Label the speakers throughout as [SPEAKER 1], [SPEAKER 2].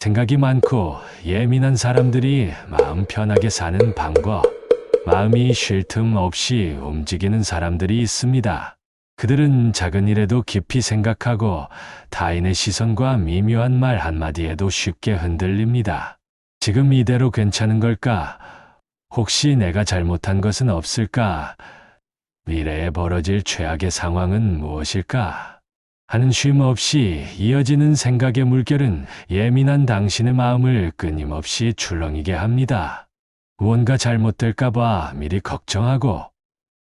[SPEAKER 1] 생각이 많고 예민한 사람들이 마음 편하게 사는 방법. 마음이 쉴 틈 없이 움직이는 사람들이 있습니다. 그들은 작은 일에도 깊이 생각하고 타인의 시선과 미묘한 말 한마디에도 쉽게 흔들립니다. 지금 이대로 괜찮은 걸까? 혹시 내가 잘못한 것은 없을까? 미래에 벌어질 최악의 상황은 무엇일까? 하는 쉼 없이 이어지는 생각의 물결은 예민한 당신의 마음을 끊임없이 출렁이게 합니다. 무언가 잘못될까봐 미리 걱정하고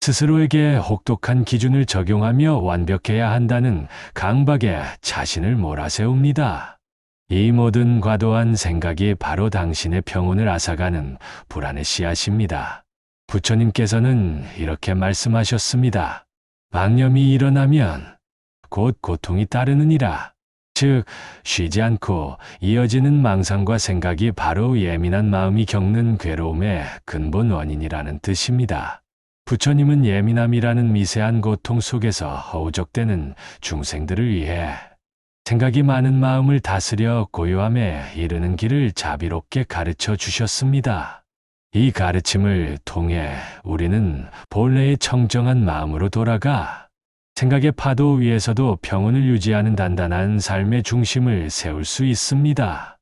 [SPEAKER 1] 스스로에게 혹독한 기준을 적용하며 완벽해야 한다는 강박에 자신을 몰아세웁니다. 이 모든 과도한 생각이 바로 당신의 평온을 앗아가는 불안의 씨앗입니다. 부처님께서는 이렇게 말씀하셨습니다. 망념이 일어나면 곧 고통이 따르느니라. 즉, 쉬지 않고 이어지는 망상과 생각이 바로 예민한 마음이 겪는 괴로움의 근본 원인이라는 뜻입니다. 부처님은 예민함이라는 미세한 고통 속에서 허우적대는 중생들을 위해 생각이 많은 마음을 다스려 고요함에 이르는 길을 자비롭게 가르쳐 주셨습니다. 이 가르침을 통해 우리는 본래의 청정한 마음으로 돌아가 생각의 파도 위에서도 평온을 유지하는 단단한 삶의 중심을 세울 수 있습니다.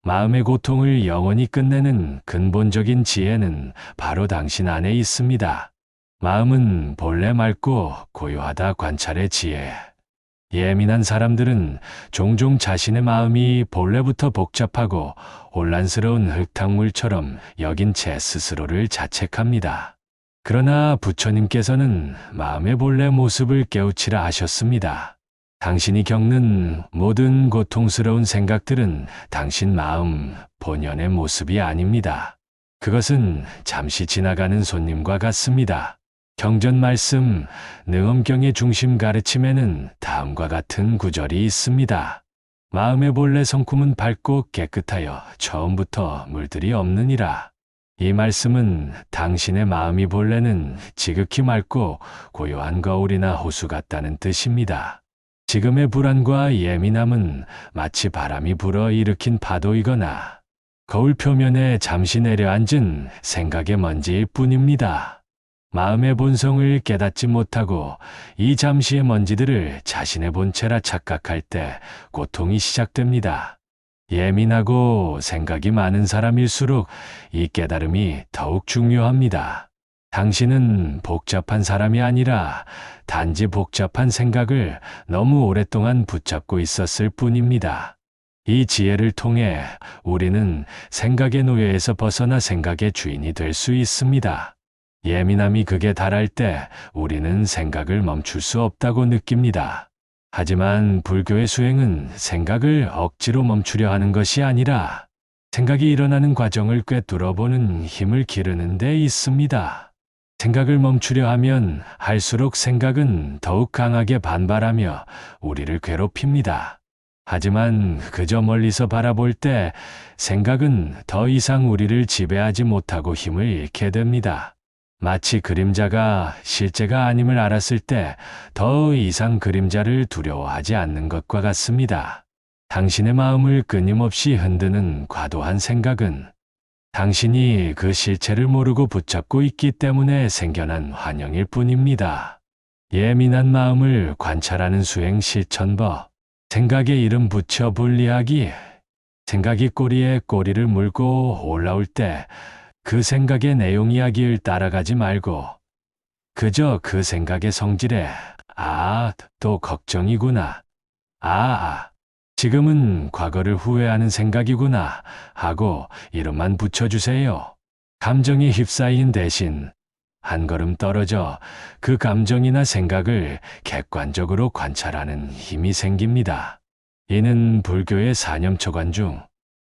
[SPEAKER 1] 마음의 고통을 영원히 끝내는 근본적인 지혜는 바로 당신 안에 있습니다. 마음은 본래 맑고 고요하다 관찰의 지혜. 예민한 사람들은 종종 자신의 마음이 본래부터 복잡하고 혼란스러운 흙탕물처럼 여긴 채 스스로를 자책합니다. 그러나 부처님께서는 마음의 본래 모습을 깨우치라 하셨습니다. 당신이 겪는 모든 고통스러운 생각들은 당신 마음 본연의 모습이 아닙니다. 그것은 잠시 지나가는 손님과 같습니다. 경전 말씀 능엄경의 중심 가르침에는 다음과 같은 구절이 있습니다. 마음의 본래 성품은 밝고 깨끗하여 처음부터 물들이 없느니라. 이 말씀은 당신의 마음이 본래는 지극히 맑고 고요한 거울이나 호수 같다는 뜻입니다. 지금의 불안과 예민함은 마치 바람이 불어 일으킨 파도이거나 거울 표면에 잠시 내려앉은 생각의 먼지일 뿐입니다. 마음의 본성을 깨닫지 못하고 이 잠시의 먼지들을 자신의 본체라 착각할 때 고통이 시작됩니다. 예민하고 생각이 많은 사람일수록 이 깨달음이 더욱 중요합니다. 당신은 복잡한 사람이 아니라 단지 복잡한 생각을 너무 오랫동안 붙잡고 있었을 뿐입니다. 이 지혜를 통해 우리는 생각의 노예에서 벗어나 생각의 주인이 될 수 있습니다. 예민함이 극에 달할 때 우리는 생각을 멈출 수 없다고 느낍니다. 하지만 불교의 수행은 생각을 억지로 멈추려 하는 것이 아니라 생각이 일어나는 과정을 꿰뚫어보는 힘을 기르는 데 있습니다. 생각을 멈추려 하면 할수록 생각은 더욱 강하게 반발하며 우리를 괴롭힙니다. 하지만 그저 멀리서 바라볼 때 생각은 더 이상 우리를 지배하지 못하고 힘을 잃게 됩니다. 마치 그림자가 실제가 아님을 알았을 때 더 이상 그림자를 두려워하지 않는 것과 같습니다. 당신의 마음을 끊임없이 흔드는 과도한 생각은 당신이 그 실체를 모르고 붙잡고 있기 때문에 생겨난 환영일 뿐입니다. 예민한 마음을 관찰하는 수행 실천법. 생각에 이름 붙여 분리하기. 생각이 꼬리에 꼬리를 물고 올라올 때 그 생각의 내용 이야기를 따라가지 말고 그저 그 생각의 성질에 또 걱정이구나. 지금은 과거를 후회하는 생각이구나 하고 이름만 붙여주세요. 감정에 휩싸인 대신 한 걸음 떨어져 그 감정이나 생각을 객관적으로 관찰하는 힘이 생깁니다. 이는 불교의 사념초관 중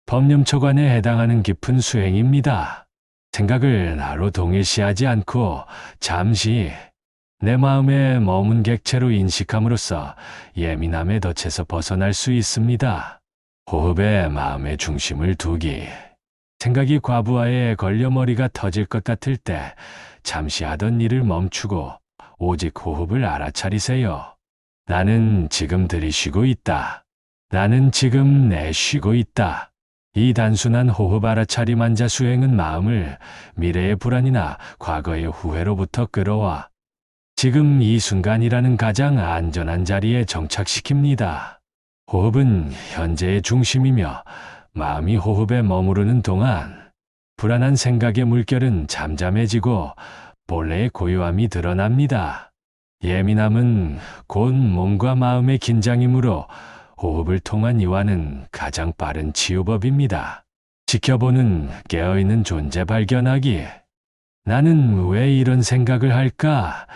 [SPEAKER 1] 법념초관에 해당하는 깊은 수행입니다. 생각을 나로 동일시하지 않고 잠시 내 마음에 머문 객체로 인식함으로써 예민함의 덫에서 벗어날 수 있습니다. 호흡에 마음의 중심을 두기. 생각이 과부하에 걸려 머리가 터질 것 같을 때 잠시 하던 일을 멈추고 오직 호흡을 알아차리세요. 나는 지금 들이쉬고 있다. 나는 지금 내쉬고 있다. 이 단순한 호흡 알아차림 한자 수행은 마음을 미래의 불안이나 과거의 후회로부터 끌어와 지금 이 순간이라는 가장 안전한 자리에 정착시킵니다. 호흡은 현재의 중심이며 마음이 호흡에 머무르는 동안 불안한 생각의 물결은 잠잠해지고 본래의 고요함이 드러납니다. 예민함은 곧 몸과 마음의 긴장이므로 호흡을 통한 이완은 가장 빠른 치유법입니다. 지켜보는 깨어있는 존재 발견하기. 나는 왜 이런 생각을 할까?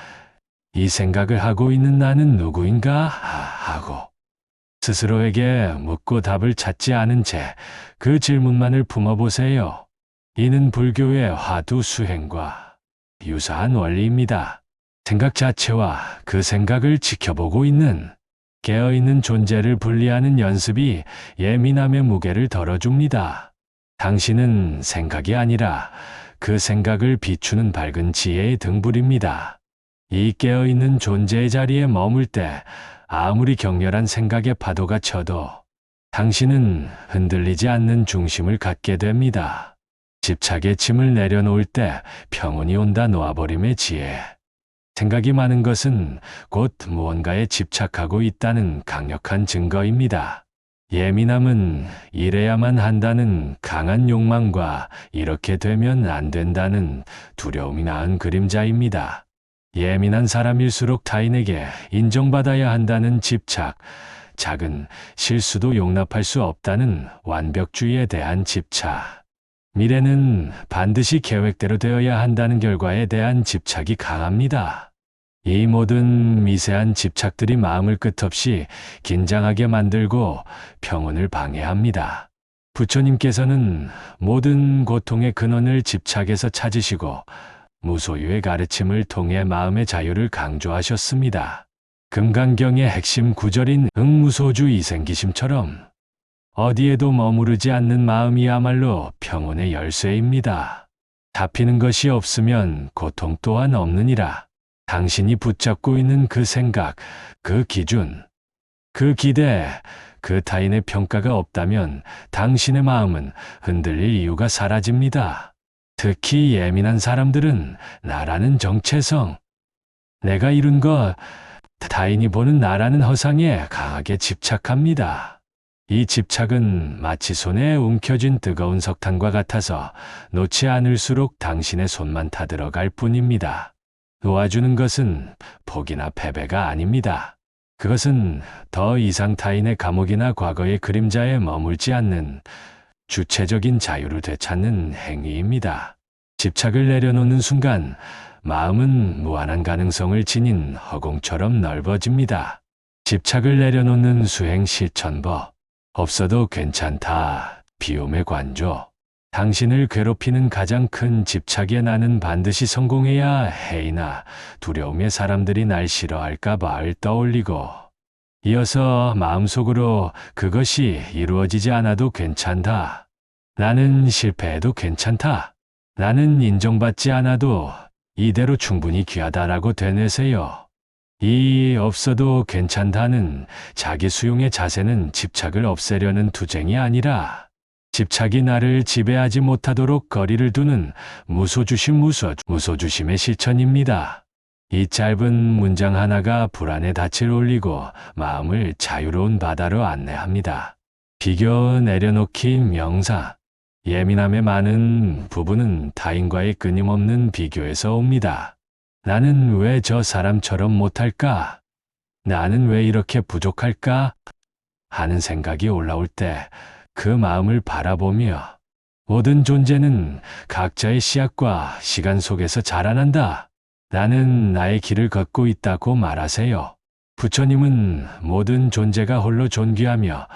[SPEAKER 1] 이 생각을 하고 있는 나는 누구인가? 하고 스스로에게 묻고 답을 찾지 않은 채 그 질문만을 품어보세요. 이는 불교의 화두 수행과 유사한 원리입니다. 생각 자체와 그 생각을 지켜보고 있는 깨어있는 존재를 분리하는 연습이 예민함의 무게를 덜어줍니다. 당신은 생각이 아니라 그 생각을 비추는 밝은 지혜의 등불입니다. 이 깨어있는 존재의 자리에 머물 때 아무리 격렬한 생각의 파도가 쳐도 당신은 흔들리지 않는 중심을 갖게 됩니다. 집착의 짐을 내려놓을 때 평온이 온다. 놓아버림의 지혜. 생각이 많은 것은 곧 무언가에 집착하고 있다는 강력한 증거입니다. 예민함은 이래야만 한다는 강한 욕망과 이렇게 되면 안 된다는 두려움이 낳은 그림자입니다. 예민한 사람일수록 타인에게 인정받아야 한다는 집착, 작은 실수도 용납할 수 없다는 완벽주의에 대한 집착, 미래는 반드시 계획대로 되어야 한다는 결과에 대한 집착이 강합니다. 이 모든 미세한 집착들이 마음을 끝없이 긴장하게 만들고 평온을 방해합니다. 부처님께서는 모든 고통의 근원을 집착에서 찾으시고 무소유의 가르침을 통해 마음의 자유를 강조하셨습니다. 금강경의 핵심 구절인 응무소주 이생기심처럼 어디에도 머무르지 않는 마음이야말로 평온의 열쇠입니다. 잡히는 것이 없으면 고통 또한 없느니라. 당신이 붙잡고 있는 그 생각, 그 기준, 그 기대, 그 타인의 평가가 없다면 당신의 마음은 흔들릴 이유가 사라집니다. 특히 예민한 사람들은 나라는 정체성, 내가 이룬 것, 타인이 보는 나라는 허상에 강하게 집착합니다. 이 집착은 마치 손에 움켜쥔 뜨거운 석탄과 같아서 놓지 않을수록 당신의 손만 타들어갈 뿐입니다. 놓아주는 것은 포기나 패배가 아닙니다. 그것은 더 이상 타인의 감옥이나 과거의 그림자에 머물지 않는 주체적인 자유를 되찾는 행위입니다. 집착을 내려놓는 순간 마음은 무한한 가능성을 지닌 허공처럼 넓어집니다. 집착을 내려놓는 수행 실천법. 없어도 괜찮다. 비움의 관조. 당신을 괴롭히는 가장 큰 집착에 나는 반드시 성공해야 해이나 두려움의 사람들이 날 싫어할까봐를 떠올리고 이어서 마음속으로 그것이 이루어지지 않아도 괜찮다. 나는 실패해도 괜찮다. 나는 인정받지 않아도 이대로 충분히 귀하다라고 되뇌세요. 이 없어도 괜찮다는 자기 수용의 자세는 집착을 없애려는 투쟁이 아니라 집착이 나를 지배하지 못하도록 거리를 두는 무소주심의 실천입니다. 이 짧은 문장 하나가 불안의 닻을 올리고 마음을 자유로운 바다로 안내합니다. 비교 내려놓기 명상. 예민함의 많은 부분은 타인과의 끊임없는 비교에서 옵니다. 나는 왜 저 사람처럼 못할까? 나는 왜 이렇게 부족할까? 하는 생각이 올라올 때 그 마음을 바라보며 모든 존재는 각자의 씨앗과 시간 속에서 자라난다. 나는 나의 길을 걷고 있다고 말하세요. 부처님은 모든 존재가 홀로 존귀하며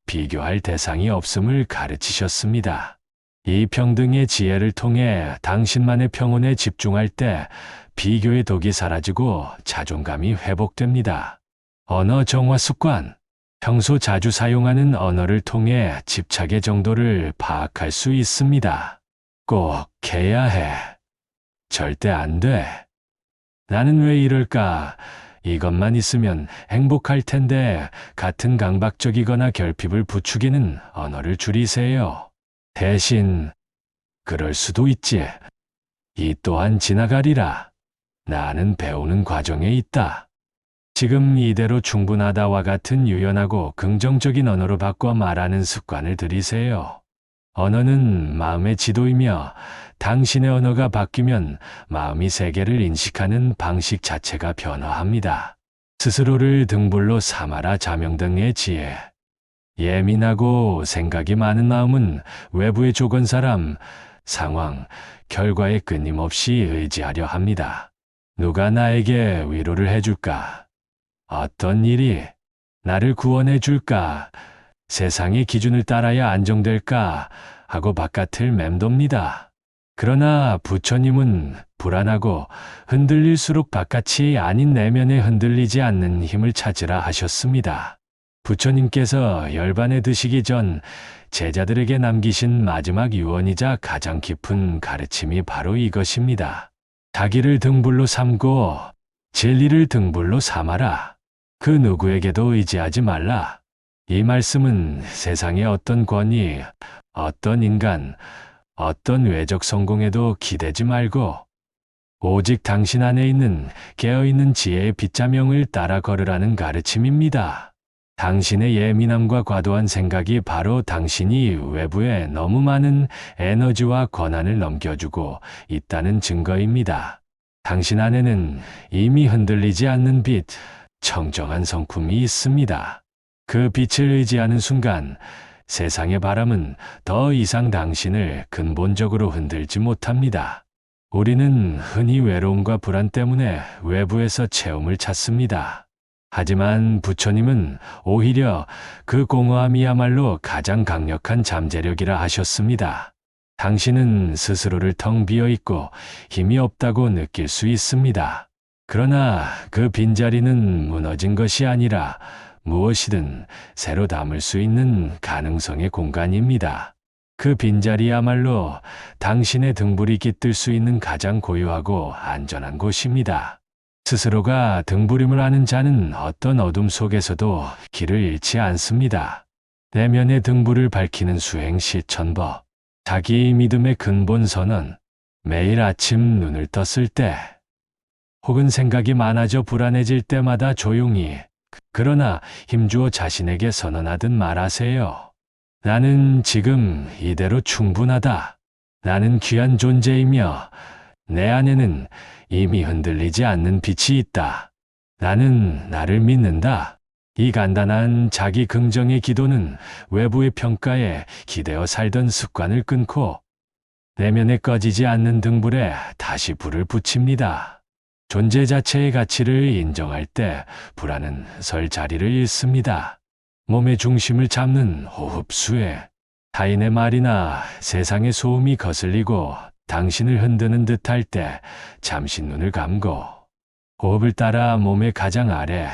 [SPEAKER 1] 비교할 대상이 없음을 가르치셨습니다. 이 평등의 지혜를 통해 당신만의 평온에 집중할 때 비교의 독이 사라지고 자존감이 회복됩니다. 언어 정화 습관. 평소 자주 사용하는 언어를 통해 집착의 정도를 파악할 수 있습니다. 꼭 해야 해. 절대 안 돼. 나는 왜 이럴까? 이것만 있으면 행복할 텐데 같은 강박적이거나 결핍을 부추기는 언어를 줄이세요. 대신, 그럴 수도 있지. 이 또한 지나가리라. 나는 배우는 과정에 있다. 지금 이대로 충분하다와 같은 유연하고 긍정적인 언어로 바꿔 말하는 습관을 들이세요. 언어는 마음의 지도이며 당신의 언어가 바뀌면 마음이 세계를 인식하는 방식 자체가 변화합니다. 스스로를 등불로 삼아라. 자명등의 지혜. 예민하고 생각이 많은 마음은 외부의 조건, 사람, 상황, 결과에 끊임없이 의지하려 합니다. 누가 나에게 위로를 해줄까? 어떤 일이 나를 구원해 줄까? 세상의 기준을 따라야 안정될까? 하고 바깥을 맴돕니다. 그러나 부처님은 불안하고 흔들릴수록 바깥이 아닌 내면에 흔들리지 않는 힘을 찾으라 하셨습니다. 부처님께서 열반에 드시기 전 제자들에게 남기신 마지막 유언이자 가장 깊은 가르침이 바로 이것입니다. 자기를 등불로 삼고 진리를 등불로 삼아라. 그 누구에게도 의지하지 말라. 이 말씀은 세상의 어떤 권위, 어떤 인간, 어떤 외적 성공에도 기대지 말고 오직 당신 안에 있는 깨어있는 지혜의 빗자명을 따라 걸으라는 가르침입니다. 당신의 예민함과 과도한 생각이 바로 당신이 외부에 너무 많은 에너지와 권한을 넘겨주고 있다는 증거입니다. 당신 안에는 이미 흔들리지 않는 빛, 청정한 성품이 있습니다. 그 빛을 의지하는 순간 세상의 바람은 더 이상 당신을 근본적으로 흔들지 못합니다. 우리는 흔히 외로움과 불안 때문에 외부에서 채움을 찾습니다. 하지만 부처님은 오히려 그 공허함이야말로 가장 강력한 잠재력이라 하셨습니다. 당신은 스스로를 텅 비어 있고 힘이 없다고 느낄 수 있습니다. 그러나 그 빈자리는 무너진 것이 아니라 무엇이든 새로 담을 수 있는 가능성의 공간입니다. 그 빈자리야말로 당신의 등불이 깃들 수 있는 가장 고요하고 안전한 곳입니다. 스스로가 등불임을 아는 자는 어떤 어둠 속에서도 길을 잃지 않습니다. 내면의 등불을 밝히는 수행 실천법, 자기 믿음의 근본 선언, 매일 아침 눈을 떴을 때, 혹은 생각이 많아져 불안해질 때마다 조용히, 그러나 힘주어 자신에게 선언하듯 말하세요. 나는 지금 이대로 충분하다. 나는 귀한 존재이며 내 안에는 이미 흔들리지 않는 빛이 있다. 나는 나를 믿는다. 이 간단한 자기 긍정의 기도는 외부의 평가에 기대어 살던 습관을 끊고 내면에 꺼지지 않는 등불에 다시 불을 붙입니다. 존재 자체의 가치를 인정할 때 불안은 설 자리를 잃습니다. 몸의 중심을 잡는 호흡 수에 타인의 말이나 세상의 소음이 거슬리고 당신을 흔드는 듯할 때 잠시 눈을 감고 호흡을 따라 몸의 가장 아래,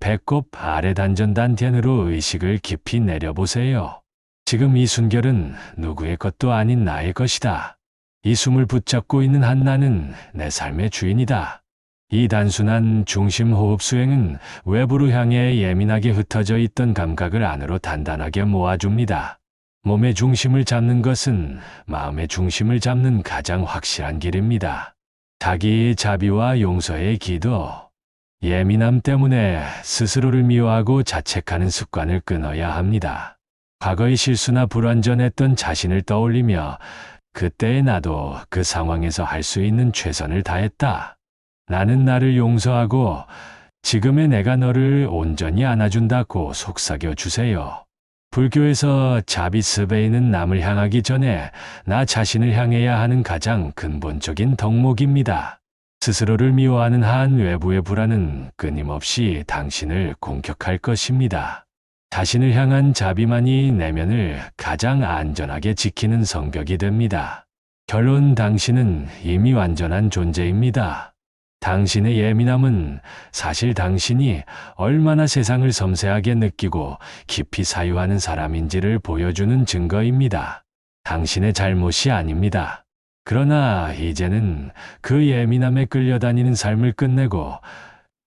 [SPEAKER 1] 배꼽 아래 단전 단텐으로 의식을 깊이 내려보세요. 지금 이 순결은 누구의 것도 아닌 나의 것이다. 이 숨을 붙잡고 있는 한 나는 내 삶의 주인이다. 이 단순한 중심 호흡 수행은 외부로 향해 예민하게 흩어져 있던 감각을 안으로 단단하게 모아줍니다. 몸의 중심을 잡는 것은 마음의 중심을 잡는 가장 확실한 길입니다. 자기의 자비와 용서의 기도, 예민함 때문에 스스로를 미워하고 자책하는 습관을 끊어야 합니다. 과거의 실수나 불완전했던 자신을 떠올리며 그때의 나도 그 상황에서 할 수 있는 최선을 다했다. 나는 나를 용서하고 지금의 내가 너를 온전히 안아준다고 속삭여 주세요. 불교에서 자비스베이는 남을 향하기 전에 나 자신을 향해야 하는 가장 근본적인 덕목입니다. 스스로를 미워하는 한 외부의 불안은 끊임없이 당신을 공격할 것입니다. 자신을 향한 자비만이 내면을 가장 안전하게 지키는 성벽이 됩니다. 결론, 당신은 이미 완전한 존재입니다. 당신의 예민함은 사실 당신이 얼마나 세상을 섬세하게 느끼고 깊이 사유하는 사람인지를 보여주는 증거입니다. 당신의 잘못이 아닙니다. 그러나 이제는 그 예민함에 끌려다니는 삶을 끝내고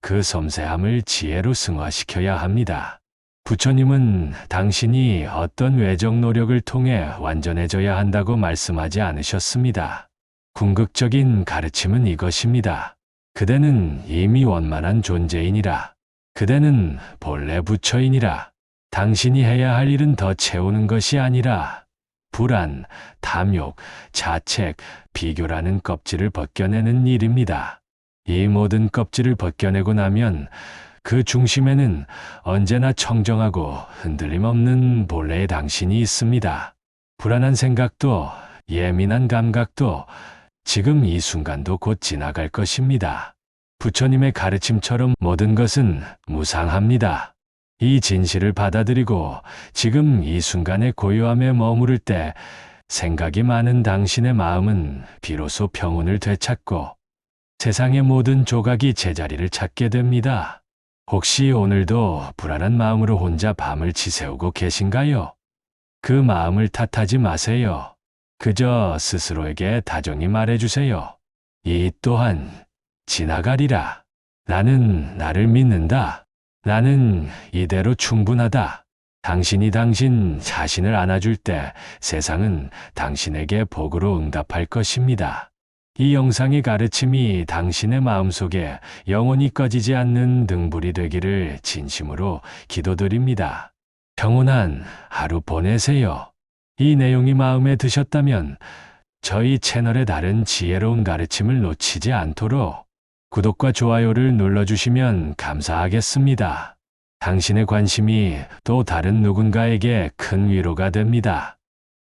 [SPEAKER 1] 그 섬세함을 지혜로 승화시켜야 합니다. 부처님은 당신이 어떤 외적 노력을 통해 완전해져야 한다고 말씀하지 않으셨습니다. 궁극적인 가르침은 이것입니다. 그대는 이미 원만한 존재이니라. 그대는 본래 부처이니라. 당신이 해야 할 일은 더 채우는 것이 아니라 불안, 탐욕, 자책, 비교라는 껍질을 벗겨내는 일입니다. 이 모든 껍질을 벗겨내고 나면 그 중심에는 언제나 청정하고 흔들림 없는 본래의 당신이 있습니다. 불안한 생각도 예민한 감각도 지금 이 순간도 곧 지나갈 것입니다. 부처님의 가르침처럼 모든 것은 무상합니다. 이 진실을 받아들이고 지금 이 순간의 고요함에 머무를 때 생각이 많은 당신의 마음은 비로소 평온을 되찾고 세상의 모든 조각이 제자리를 찾게 됩니다. 혹시 오늘도 불안한 마음으로 혼자 밤을 지새우고 계신가요? 그 마음을 탓하지 마세요. 그저 스스로에게 다정히 말해주세요. 이 또한 지나가리라. 나는 나를 믿는다. 나는 이대로 충분하다. 당신이 당신 자신을 안아줄 때 세상은 당신에게 복으로 응답할 것입니다. 이 영상의 가르침이 당신의 마음속에 영원히 꺼지지 않는 등불이 되기를 진심으로 기도드립니다. 평온한 하루 보내세요. 이 내용이 마음에 드셨다면 저희 채널의 다른 지혜로운 가르침을 놓치지 않도록 구독과 좋아요를 눌러주시면 감사하겠습니다. 당신의 관심이 또 다른 누군가에게 큰 위로가 됩니다.